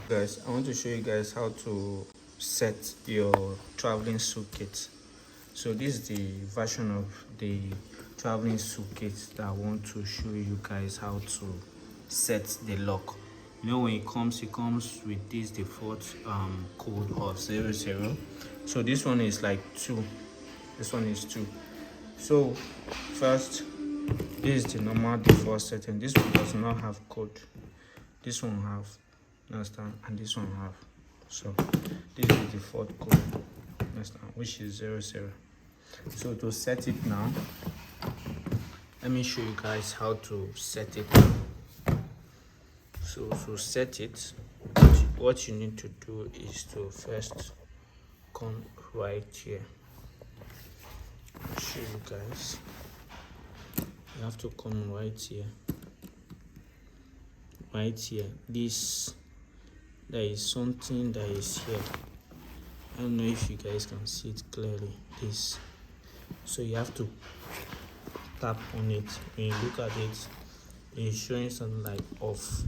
Guys, I want to show you guys how to set your traveling suitcase. So this is the version of the traveling suitcase that I want to show you guys how to set the lock. You know, when it comes with this default code of 00. So this one is like 2. This one is 2. So first, this is the normal default setting. This one does not have code. This one have, understand, and this one have. So this is the default code, understand, which is 00. So to set it now, let me show you guys how to set it now. So to set it, what you need to do is to first come right here. I'll show you guys. You have to come right here. Right here. This, there is something that is here. I don't know if you guys can see it clearly. This. So you have to tap on it. When you look at it, it's showing something like off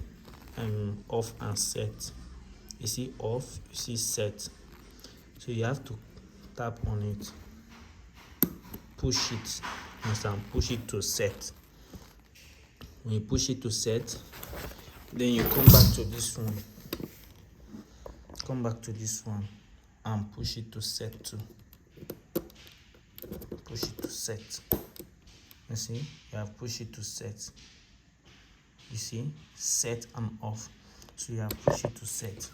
and set. You see off, you see set. So you have to tap on it. Push it. Understand? Push it to set. When you push it to set, then you come back to this one. Come back to this one and push it to set too. Push it to set. You see, you have pushed it to set. You see, set and off. So you have pushed it to set.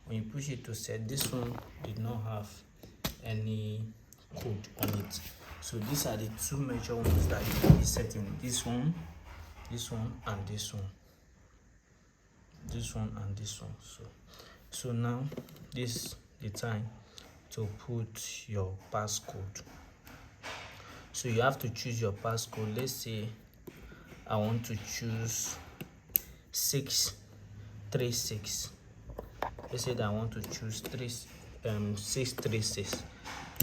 When you push it to set, this one did not have any code on it. So these are the two major ones that you will be setting. This one, and this one. This one and this one. So now this is the time to put your passcode. So you have to choose your passcode. Let's say I want to choose 636. Let's say that I want to choose 636.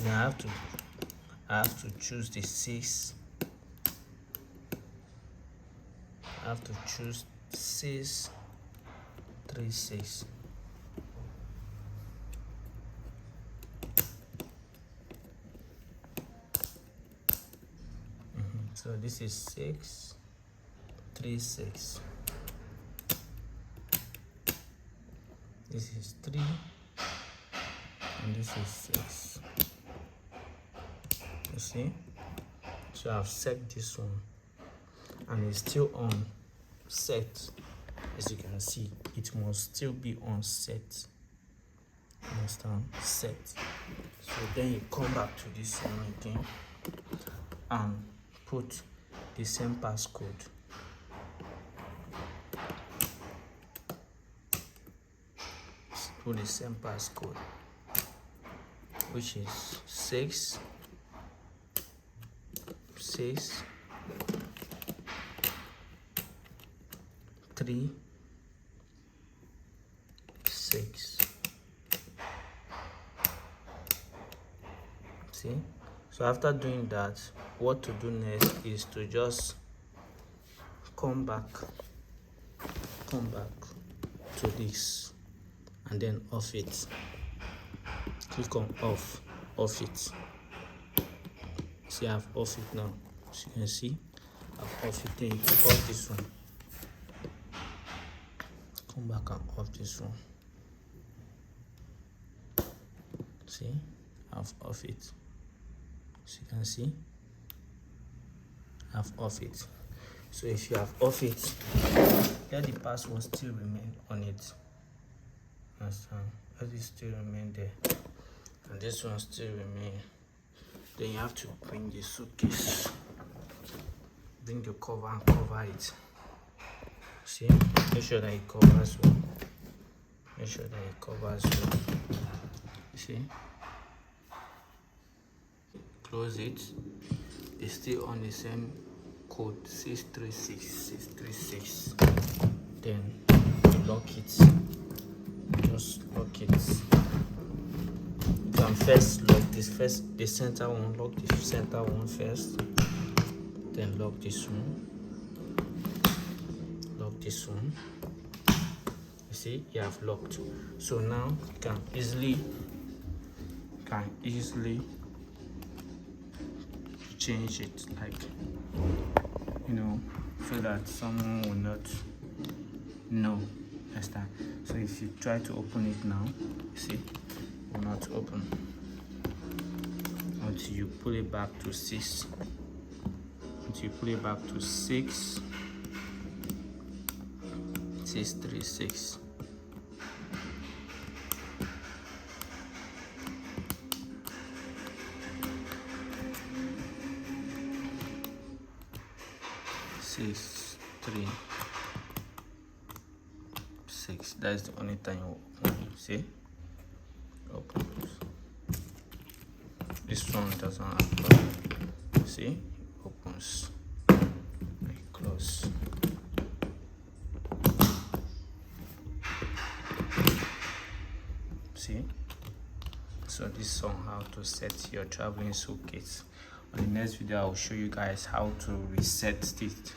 Now I have to choose the 6. I have to choose 636. So this is 636. This is 3 and this is 6. You see? So I've set this one and it's still on set. As you can see, it must still be on set. Understand? Set. So then you come back to this one again and put the same passcode. Put the same passcode, which is 6 3 6. See? So after doing that, what to do next is to just come back to this and then off it. Click on off it. See, I've off it now. As you can see, I've off it. Then you can off this one. Come back and off this one. See, I've off it. As you can see, I've off it. So if you have off it, let the password still remain on it. Understand? Let it still remain there, and this one still remain. Then you have to bring the suitcase, bring the cover and cover it. See, make sure that it covers well. Make sure that it covers well. See, close it. It's still on the same code 636. Then lock it. Just lock it. You can first lock this the center one. Lock the center one first. Then lock this one. Lock this one. You see you have locked. So now you can easily change it, like, you know, so that someone will not know next time. So if you try to open it now, you see, it will not open until you pull it back to 6. Until you pull it back to 636. Six, 3, 6. That's the only time you open. See, opens. This one doesn't happen. See, opens. Close. See, so this is on how to set your traveling suitcase. On the next video, I will show you guys how to reset it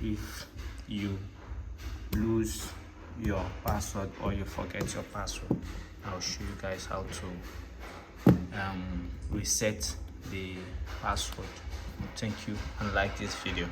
if you lose your password or you forget your password. I'll show you guys how to reset the password. Thank you, and like this video.